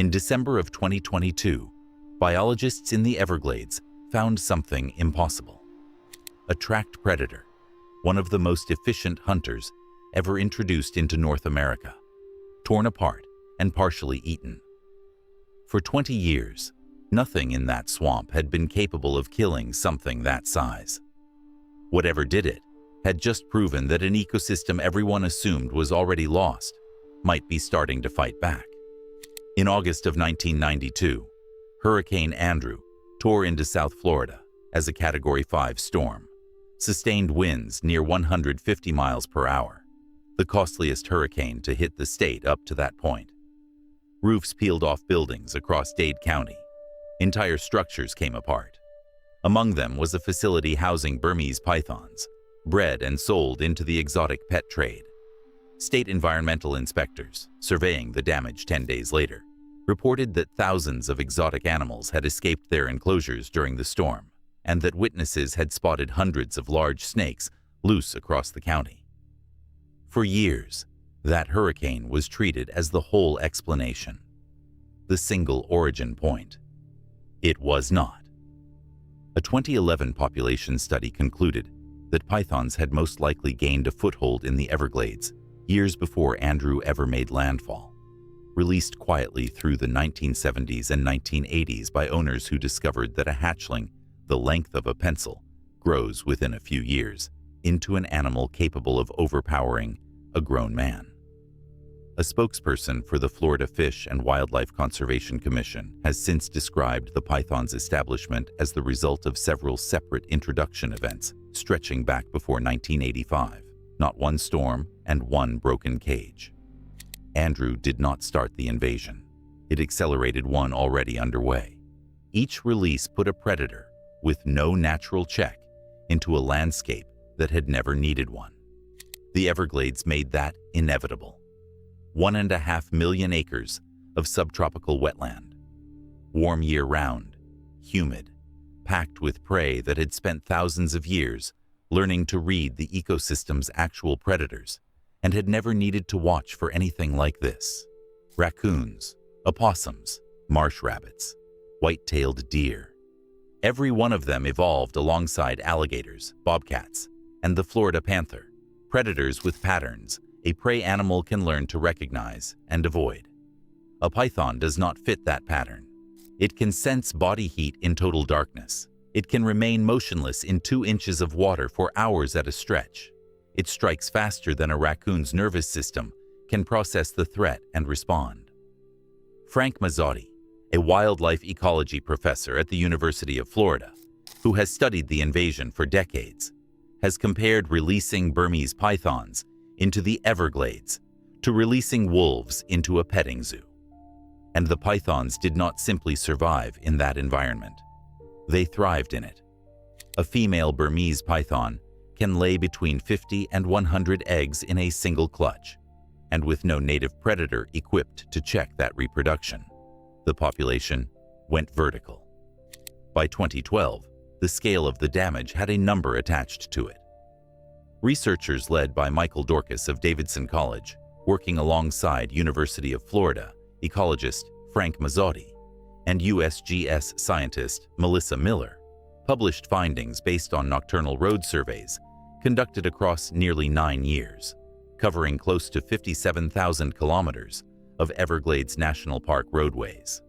In December of 2022, biologists in the Everglades found something impossible. A tracked predator, one of the most efficient hunters ever introduced into North America, torn apart and partially eaten. For 20 years, nothing in that swamp had been capable of killing something that size. Whatever did it had just proven that an ecosystem everyone assumed was already lost might be starting to fight back. In August of 1992, Hurricane Andrew tore into South Florida as a Category 5 storm, sustained winds near 150 miles per hour, the costliest hurricane to hit the state up to that point. Roofs peeled off buildings across Dade County. Entire structures came apart. Among them was a facility housing Burmese pythons, bred and sold into the exotic pet trade. State environmental inspectors, surveying the damage 10 days later, reported that thousands of exotic animals had escaped their enclosures during the storm, and that witnesses had spotted hundreds of large snakes loose across the county. For years, that hurricane was treated as the whole explanation, the single origin point. It was not. A 2011 population study concluded that pythons had most likely gained a foothold in the Everglades years before Andrew ever made landfall, released quietly through the 1970s and 1980s by owners who discovered that a hatchling the length of a pencil grows within a few years into an animal capable of overpowering a grown man. A spokesperson for the Florida Fish and Wildlife Conservation Commission has since described the python's establishment as the result of several separate introduction events stretching back before 1985, not one storm and one broken cage. Andrew did not start the invasion. It accelerated one already underway. Each release put a predator with no natural check into a landscape that had never needed one. The Everglades made that inevitable. 1.5 million acres of subtropical wetland, warm year-round, humid, packed with prey that had spent thousands of years learning to read the ecosystem's actual predators and had never needed to watch for anything like this. Raccoons, opossums, marsh rabbits, white-tailed deer. Every one of them evolved alongside alligators, bobcats, and the Florida panther, predators with patterns a prey animal can learn to recognize and avoid. A python does not fit that pattern. It can sense body heat in total darkness. It can remain motionless in 2 inches of water for hours at a stretch. It strikes faster than a raccoon's nervous system can process the threat and respond. Frank Mazzotti, a wildlife ecology professor at the University of Florida, who has studied the invasion for decades, has compared releasing Burmese pythons into the Everglades to releasing wolves into a petting zoo. And the pythons did not simply survive in that environment. They thrived in it. A female Burmese python can lay between 50 and 100 eggs in a single clutch, and with no native predator equipped to check that reproduction, the population went vertical. By 2012, the scale of the damage had a number attached to it. Researchers led by Michael Dorcas of Davidson College, working alongside University of Florida ecologist Frank Mazzotti and USGS scientist Melissa Miller, published findings based on nocturnal road surveys conducted across nearly 9 years, covering close to 57,000 kilometers of Everglades National Park roadways.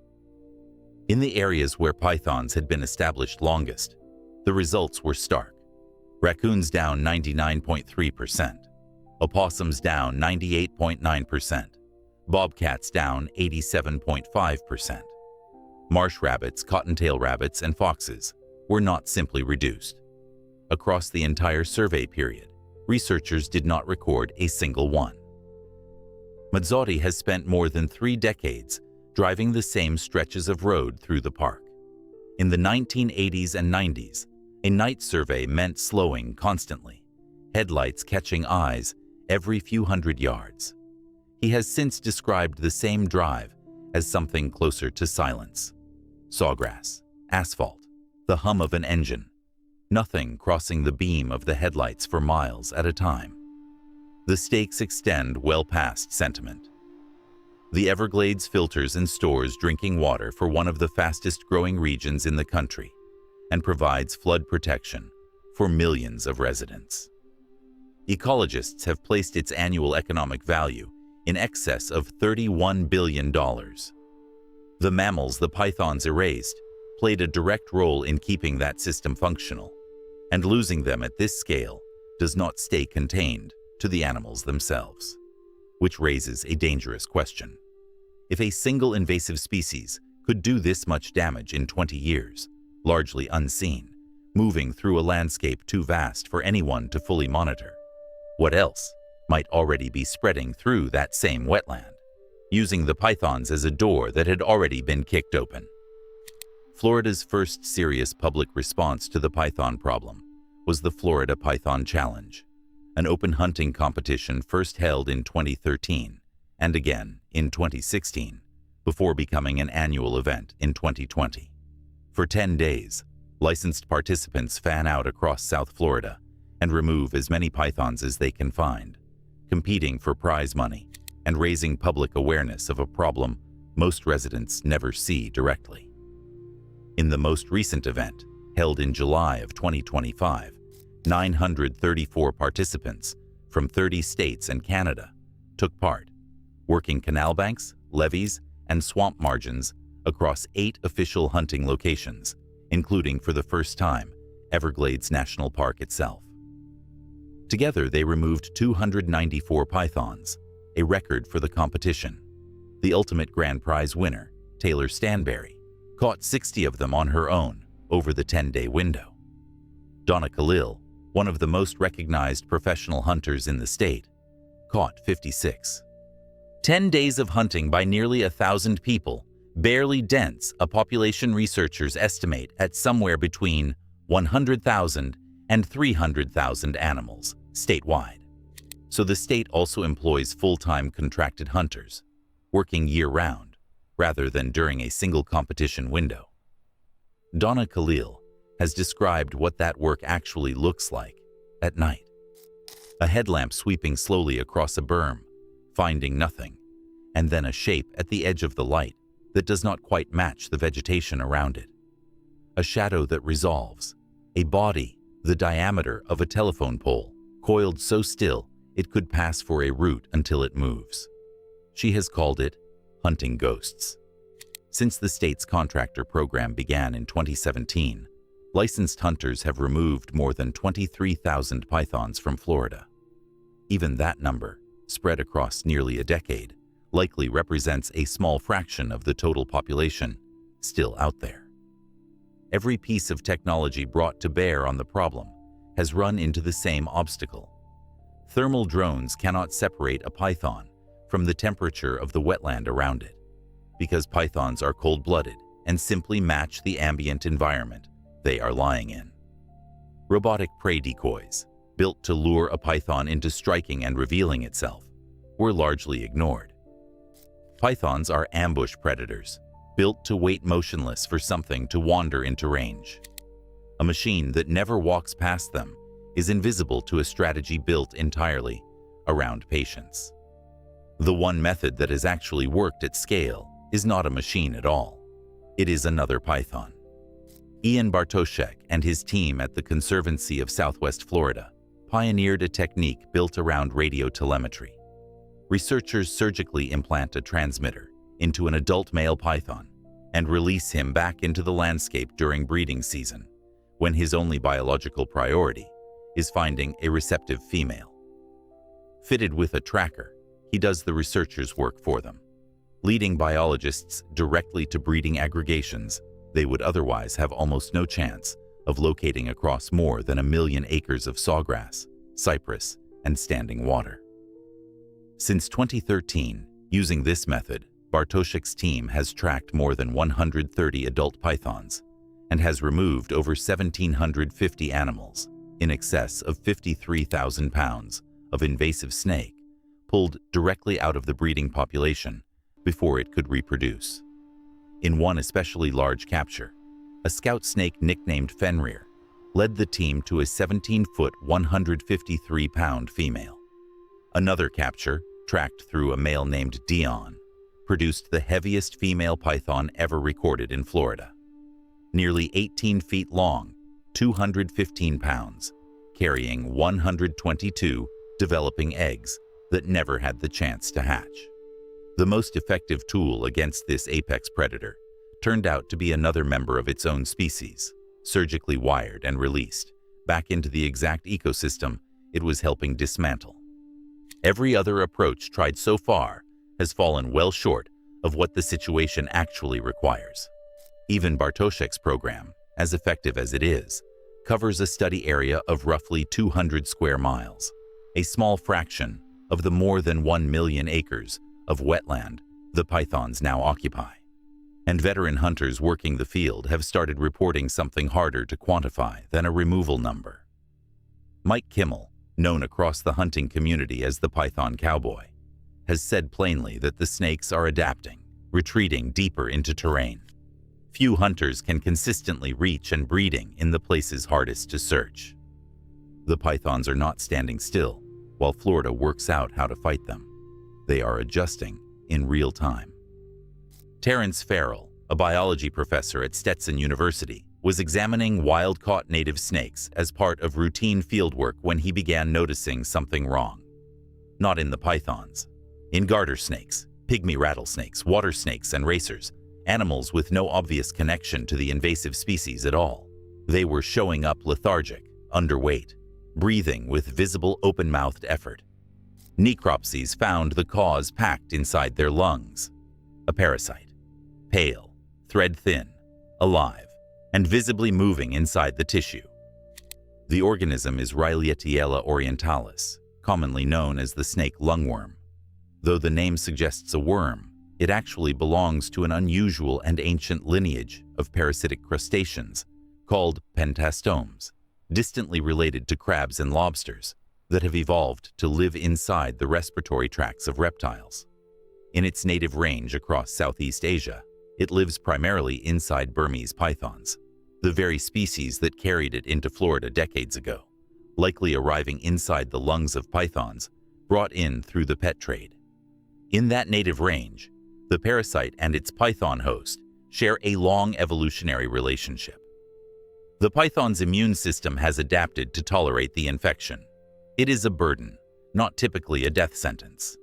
In the areas where pythons had been established longest, the results were stark. Raccoons down 99.3%, opossums down 98.9%, bobcats down 87.5%. Marsh rabbits, cottontail rabbits, and foxes were not simply reduced. Across the entire survey period, researchers did not record a single one. Mazzotti has spent more than 3 decades driving the same stretches of road through the park. In the 1980s and 90s, a night survey meant slowing constantly, headlights catching eyes every few hundred yards. He has since described the same drive as something closer to silence. Sawgrass, asphalt, the hum of an engine, nothing crossing the beam of the headlights for miles at a time. The stakes extend well past sentiment. The Everglades filters and stores drinking water for one of the fastest-growing regions in the country and provides flood protection for millions of residents. Ecologists have placed its annual economic value in excess of $31 billion. The mammals the pythons erased played a direct role in keeping that system functional, and losing them at this scale does not stay contained to the animals themselves, which raises a dangerous question. If a single invasive species could do this much damage in 20 years, largely unseen, moving through a landscape too vast for anyone to fully monitor, what else might already be spreading through that same wetland, using the pythons as a door that had already been kicked open? Florida's first serious public response to the python problem was the Florida Python Challenge, an open hunting competition first held in 2013 and again in 2016, before becoming an annual event in 2020. For 10 days, licensed participants fan out across South Florida and remove as many pythons as they can find, competing for prize money and raising public awareness of a problem most residents never see directly. In the most recent event, held in July of 2025, 934 participants from 30 states and Canada took part, working canal banks, levees, and swamp margins across 8 official hunting locations, including, for the first time, Everglades National Park itself. Together, they removed 294 pythons, a record for the competition. The ultimate grand prize winner, Taylor Stanberry, caught 60 of them on her own over the 10-day window. Donna Khalil, one of the most recognized professional hunters in the state, caught 56. 10 days of hunting by nearly 1,000 people barely dents a population researchers estimate at somewhere between 100,000 and 300,000 animals statewide. So the state also employs full-time contracted hunters, working year-round, rather than during a single competition window. Donna Khalil has described what that work actually looks like at night. A headlamp sweeping slowly across a berm, finding nothing, and then a shape at the edge of the light that does not quite match the vegetation around it. A shadow that resolves, a body the diameter of a telephone pole, coiled so still it could pass for a root until it moves. She has called it hunting ghosts. Since the state's contractor program began in 2017, licensed hunters have removed more than 23,000 pythons from Florida. Even that number, spread across nearly a decade, likely represents a small fraction of the total population still out there. Every piece of technology brought to bear on the problem has run into the same obstacle. Thermal drones cannot separate a python from the temperature of the wetland around it, because pythons are cold-blooded and simply match the ambient environment they are lying in. Robotic prey decoys, built to lure a python into striking and revealing itself, were largely ignored. Pythons are ambush predators, built to wait motionless for something to wander into range. A machine that never walks past them is invisible to a strategy built entirely around patience. The one method that has actually worked at scale is not a machine at all. It is another python. Ian Bartoszek and his team at the Conservancy of Southwest Florida pioneered a technique built around radiotelemetry. Researchers surgically implant a transmitter into an adult male python and release him back into the landscape during breeding season, when his only biological priority is finding a receptive female. Fitted with a tracker, he does the researchers' work for them, leading biologists directly to breeding aggregations they would otherwise have almost no chance of locating across more than 1 million acres of sawgrass, cypress, and standing water. Since 2013, using this method, Bartoszek's team has tracked more than 130 adult pythons and has removed over 1,750 animals, in excess of 53,000 pounds of invasive snake pulled directly out of the breeding population before it could reproduce. In one especially large capture, a scout snake nicknamed Fenrir led the team to a 17-foot, 153-pound female. Another capture, tracked through a male named Dion, produced the heaviest female python ever recorded in Florida. Nearly 18 feet long, 215 pounds, carrying 122 developing eggs that never had the chance to hatch. The most effective tool against this apex predator turned out to be another member of its own species, surgically wired and released back into the exact ecosystem it was helping dismantle. Every other approach tried so far has fallen well short of what the situation actually requires. Even Bartoszek's program, as effective as it is, covers a study area of roughly 200 square miles, a small fraction of the more than 1 million acres of wetland the pythons now occupy. And veteran hunters working the field have started reporting something harder to quantify than a removal number. Mike Kimmel, known across the hunting community as the Python Cowboy, has said plainly that the snakes are adapting, retreating deeper into terrain. Few hunters can consistently reach and breeding in the places hardest to search. The pythons are not standing still while Florida works out how to fight them. They are adjusting in real time. Terrence Farrell, a biology professor at Stetson University, was examining wild-caught native snakes as part of routine fieldwork when he began noticing something wrong. Not in the pythons. In garter snakes, pygmy rattlesnakes, water snakes, and racers, animals with no obvious connection to the invasive species at all. They were showing up lethargic, underweight, breathing with visible open-mouthed effort. Necropsies found the cause packed inside their lungs. A parasite, pale, thread-thin, alive, and visibly moving inside the tissue. The organism is Rhylietiella orientalis, commonly known as the snake lungworm. Though the name suggests a worm, it actually belongs to an unusual and ancient lineage of parasitic crustaceans called pentastomes, distantly related to crabs and lobsters, that have evolved to live inside the respiratory tracts of reptiles. In its native range across Southeast Asia, it lives primarily inside Burmese pythons, the very species that carried it into Florida decades ago, likely arriving inside the lungs of pythons brought in through the pet trade. In that native range, the parasite and its python host share a long evolutionary relationship. The python's immune system has adapted to tolerate the infection. It is a burden, not typically a death sentence.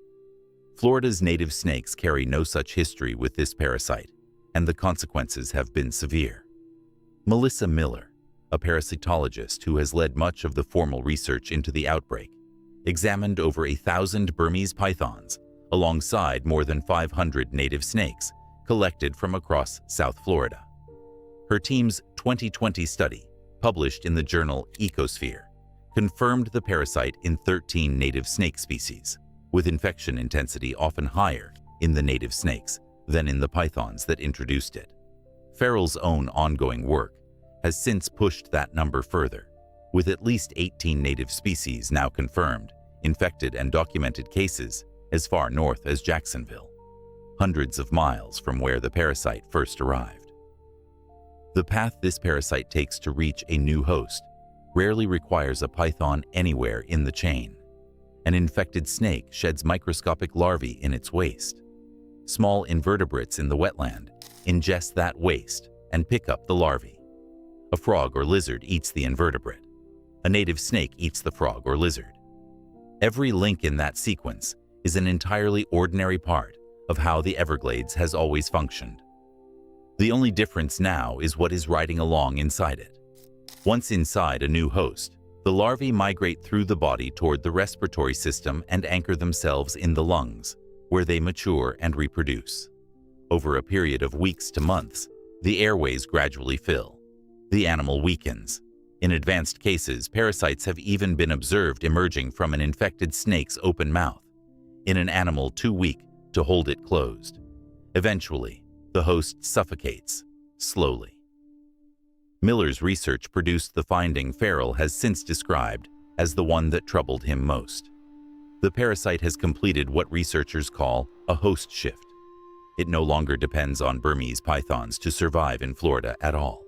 Florida's native snakes carry no such history with this parasite, and the consequences have been severe. Melissa Miller, a parasitologist who has led much of the formal research into the outbreak, examined over 1,000 Burmese pythons alongside more than 500 native snakes collected from across South Florida. Her team's 2020 study, published in the journal Ecosphere, confirmed the parasite in 13 native snake species, with infection intensity often higher in the native snakes than in the pythons that introduced it. Farrell's own ongoing work has since pushed that number further, with at least 18 native species now confirmed, infected and documented cases as far north as Jacksonville, hundreds of miles from where the parasite first arrived. The path this parasite takes to reach a new host rarely requires a python anywhere in the chain. An infected snake sheds microscopic larvae in its waste. Small invertebrates in the wetland ingest that waste and pick up the larvae. A frog or lizard eats the invertebrate. A native snake eats the frog or lizard. Every link in that sequence is an entirely ordinary part of how the Everglades has always functioned. The only difference now is what is riding along inside it. Once inside a new host, the larvae migrate through the body toward the respiratory system and anchor themselves in the lungs, where they mature and reproduce. Over a period of weeks to months, the airways gradually fill. The animal weakens. In advanced cases, parasites have even been observed emerging from an infected snake's open mouth, in an animal too weak to hold it closed. Eventually, the host suffocates, slowly. Miller's research produced the finding Farrell has since described as the one that troubled him most. The parasite has completed what researchers call a host shift. It no longer depends on Burmese pythons to survive in Florida at all.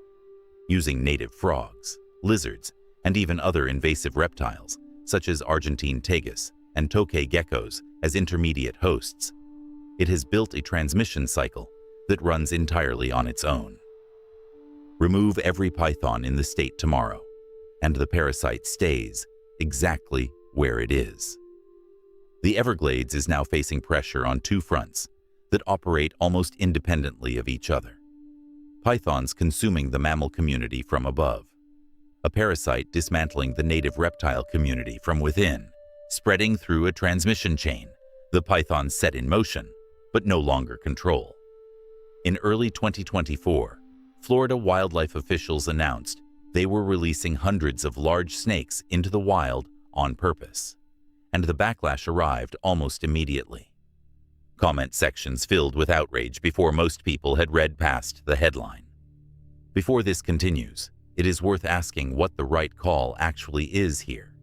Using native frogs, lizards, and even other invasive reptiles, such as Argentine tegus and tokay geckos, as intermediate hosts, It has built a transmission cycle that runs entirely on its own. Remove every python in the state tomorrow, and the parasite stays exactly where it is. The Everglades is now facing pressure on two fronts that operate almost independently of each other. Pythons consuming the mammal community from above, a parasite dismantling the native reptile community from within, spreading through a transmission chain the pythons set in motion, but no longer control. In early 2024, Florida wildlife officials announced they were releasing hundreds of large snakes into the wild on purpose, and the backlash arrived almost immediately. Comment sections filled with outrage before most people had read past the headline. Before this continues, it is worth asking what the right call actually is here.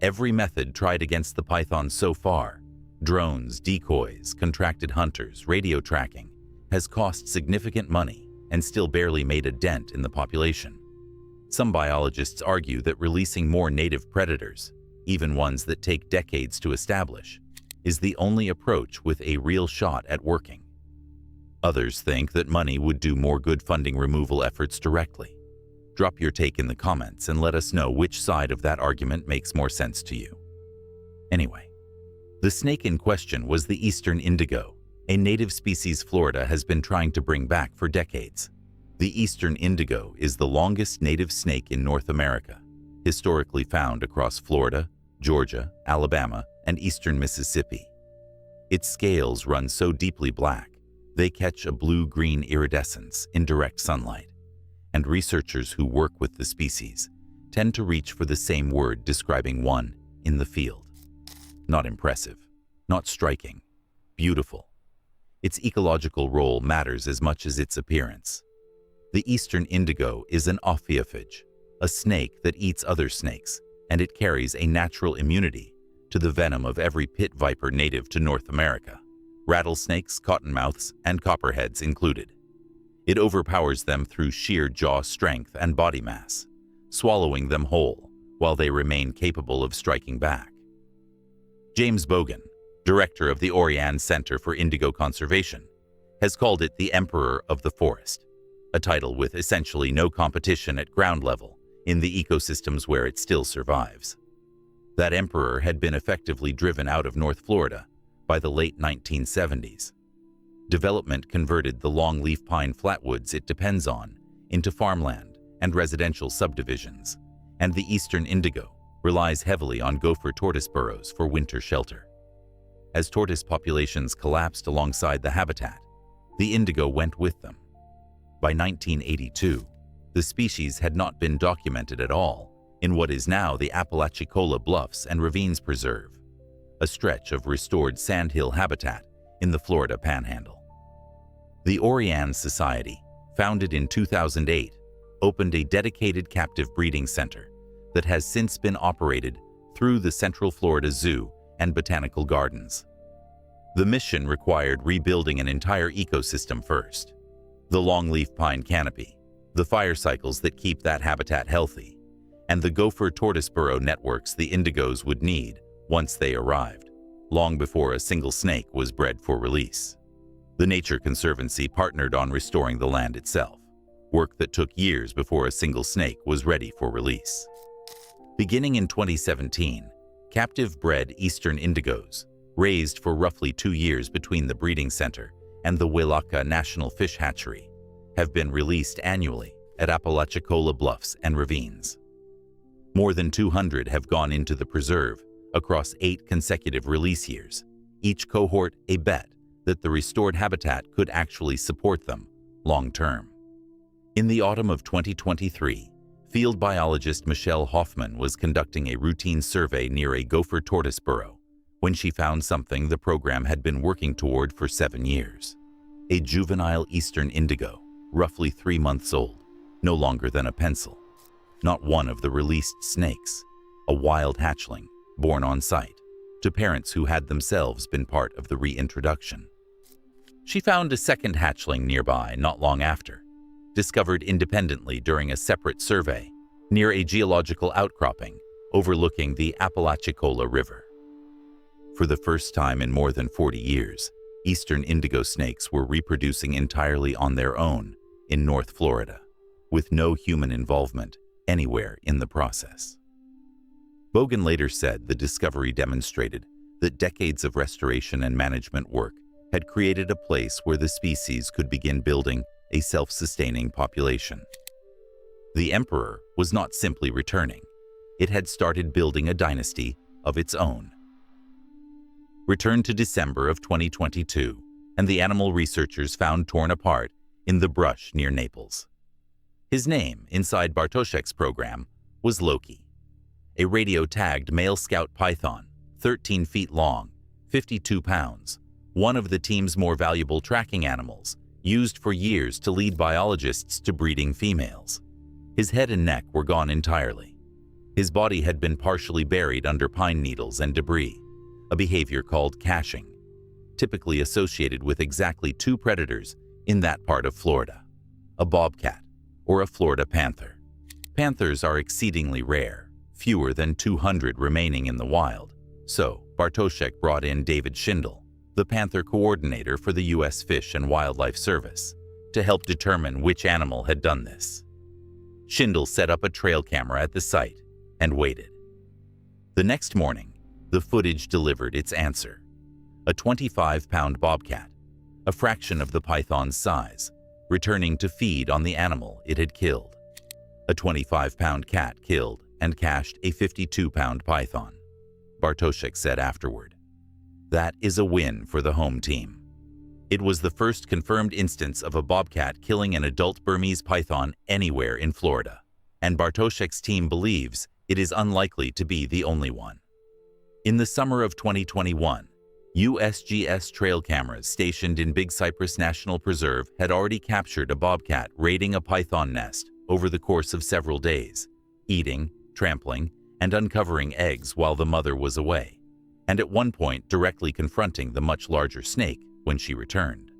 Every method tried against the python so far, drones, decoys, contracted hunters, radio tracking, has cost significant money and still barely made a dent in the population. Some biologists argue that releasing more native predators, even ones that take decades to establish, is the only approach with a real shot at working. Others think that money would do more good funding removal efforts directly. Drop your take in the comments and let us know which side of that argument makes more sense to you. Anyway, the snake in question was the eastern indigo, a native species Florida has been trying to bring back for decades. The eastern indigo is the longest native snake in North America, historically found across Florida, Georgia, Alabama, and eastern Mississippi. Its scales run so deeply black, they catch a blue-green iridescence in direct sunlight, and researchers who work with the species tend to reach for the same word describing one in the field. Not impressive, not striking, beautiful. Its ecological role matters as much as its appearance. The eastern indigo is an ophiophage, a snake that eats other snakes, and it carries a natural immunity to the venom of every pit viper native to North America, rattlesnakes, cottonmouths, and copperheads included. It overpowers them through sheer jaw strength and body mass, swallowing them whole while they remain capable of striking back. James Bogan, director of the Oriane Center for Indigo Conservation, has called it the Emperor of the Forest, a title with essentially no competition at ground level in the ecosystems where it still survives. That emperor had been effectively driven out of North Florida by the late 1970s. Development converted the longleaf pine flatwoods it depends on into farmland and residential subdivisions, and the eastern indigo relies heavily on gopher tortoise burrows for winter shelter. As tortoise populations collapsed alongside the habitat, the indigo went with them. By 1982, the species had not been documented at all in what is now the Ecological Bluffs and Ravines Preserve, a stretch of restored sandhill habitat in the Florida Panhandle. The Oriane Society, founded in 2008, opened a dedicated captive breeding center that has since been operated through the Central Florida Zoo and Botanical Gardens. The mission required rebuilding an entire ecosystem first: the longleaf pine canopy, the fire cycles that keep that habitat healthy, and the gopher tortoise burrow networks the indigos would need once they arrived, long before a single snake was bred for release. The Nature Conservancy partnered on restoring the land itself, work that took years before a single snake was ready for release. Beginning in 2017, captive-bred eastern indigos, raised for roughly 2 years between the breeding center and the Welaka National Fish Hatchery, have been released annually at Ecological Bluffs and Ravines. More than 200 have gone into the preserve across 8 consecutive release years, each cohort a bet that the restored habitat could actually support them long-term. In the autumn of 2023, field biologist Michelle Hoffman was conducting a routine survey near a gopher tortoise burrow when she found something the program had been working toward for 7 years: a juvenile eastern indigo, roughly 3 months old, no longer than a pencil. Not one of the released snakes, a wild hatchling born on site to parents who had themselves been part of the reintroduction. She found a second hatchling nearby not long after, discovered independently during a separate survey near a geological outcropping overlooking the Apalachicola River. For the first time in more than 40 years, eastern indigo snakes were reproducing entirely on their own in North Florida, with no human involvement anywhere in the process. Bogan later said the discovery demonstrated that decades of restoration and management work had created a place where the species could begin building a self-sustaining population. The emperor was not simply returning. It had started building a dynasty of its own. Return to December of 2022, and the animal researchers found torn apart in the brush near Naples. His name inside Bartoszek's program was Loki, a radio-tagged male scout python, 13 feet long, 52 pounds, one of the team's more valuable tracking animals, used for years to lead biologists to breeding females. His head and neck were gone entirely. His body had been partially buried under pine needles and debris, a behavior called caching, typically associated with exactly two predators in that part of Florida, a bobcat or a Florida panther. Panthers are exceedingly rare, fewer than 200 remaining in the wild, so Bartoszek brought in David Schindel, the panther coordinator for the U.S. Fish and Wildlife Service, to help determine which animal had done this. Schindel set up a trail camera at the site and waited. The next morning, the footage delivered its answer: a 25-pound bobcat, a fraction of the python's size, returning to feed on the animal it had killed. A 25-pound cat killed and cached a 52-pound python, Bartoszek said afterward. That is a win for the home team. It was the first confirmed instance of a bobcat killing an adult Burmese python anywhere in Florida, and Bartoszek's team believes it is unlikely to be the only one. In the summer of 2021, USGS trail cameras stationed in Big Cypress National Preserve had already captured a bobcat raiding a python nest over the course of several days, eating, trampling, and uncovering eggs while the mother was away, and at one point directly confronting the much larger snake when she returned.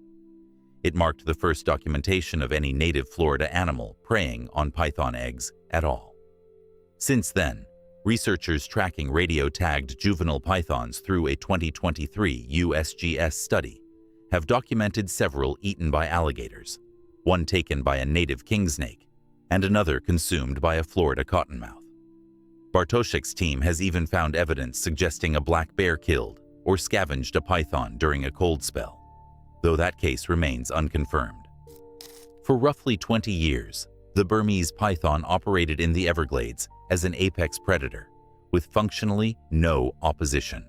It marked the first documentation of any native Florida animal preying on python eggs at all. Since then, researchers tracking radio-tagged juvenile pythons through a 2023 USGS study have documented several eaten by alligators, one taken by a native king snake, and another consumed by a Florida cottonmouth. Bartoszek's team has even found evidence suggesting a black bear killed or scavenged a python during a cold spell, though that case remains unconfirmed. For roughly 20 years, the Burmese python operated in the Everglades as an apex predator, with functionally no opposition.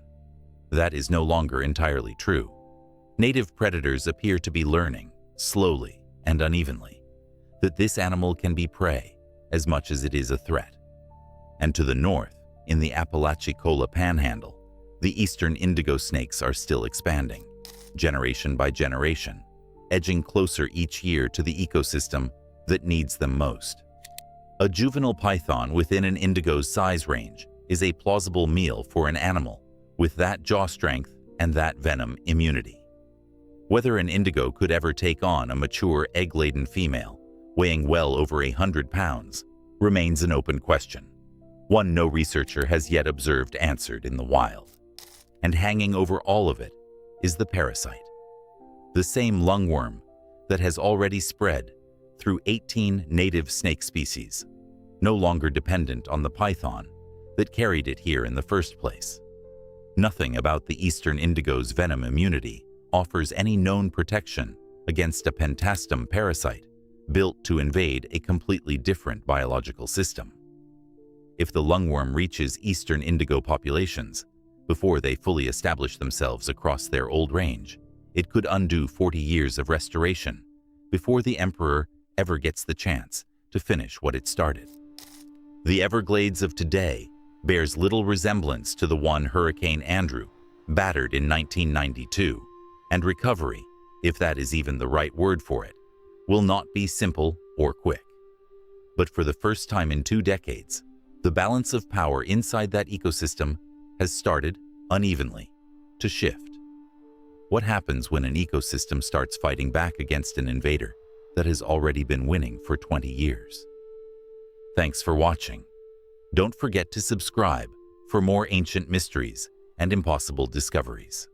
That is no longer entirely true. Native predators appear to be learning, slowly and unevenly, that this animal can be prey as much as it is a threat. And to the north, in the Apalachicola Panhandle, the eastern indigo snakes are still expanding, generation by generation, edging closer each year to the ecosystem that needs them most. A juvenile python within an indigo's size range is a plausible meal for an animal with that jaw strength and that venom immunity. Whether an indigo could ever take on a mature egg-laden female weighing well over 100 pounds remains an open question, one no researcher has yet observed answered in the wild. And hanging over all of it is the parasite, the same lungworm that has already spread through 18 native snake species, no longer dependent on the python that carried it here in the first place. Nothing about the eastern indigo's venom immunity offers any known protection against a pentastum parasite built to invade a completely different biological system. If the lungworm reaches eastern indigo populations before they fully establish themselves across their old range, it could undo 40 years of restoration before the emperor ever gets the chance to finish what it started. The Everglades of today bears little resemblance to the one Hurricane Andrew battered in 1992, and recovery, if that is even the right word for it, will not be simple or quick. But for the first time in 2 decades, the balance of power inside that ecosystem has started, unevenly, to shift. What happens when an ecosystem starts fighting back against an invader that has already been winning for 20 years? Thanks for watching. Don't forget to subscribe for more ancient mysteries and impossible discoveries.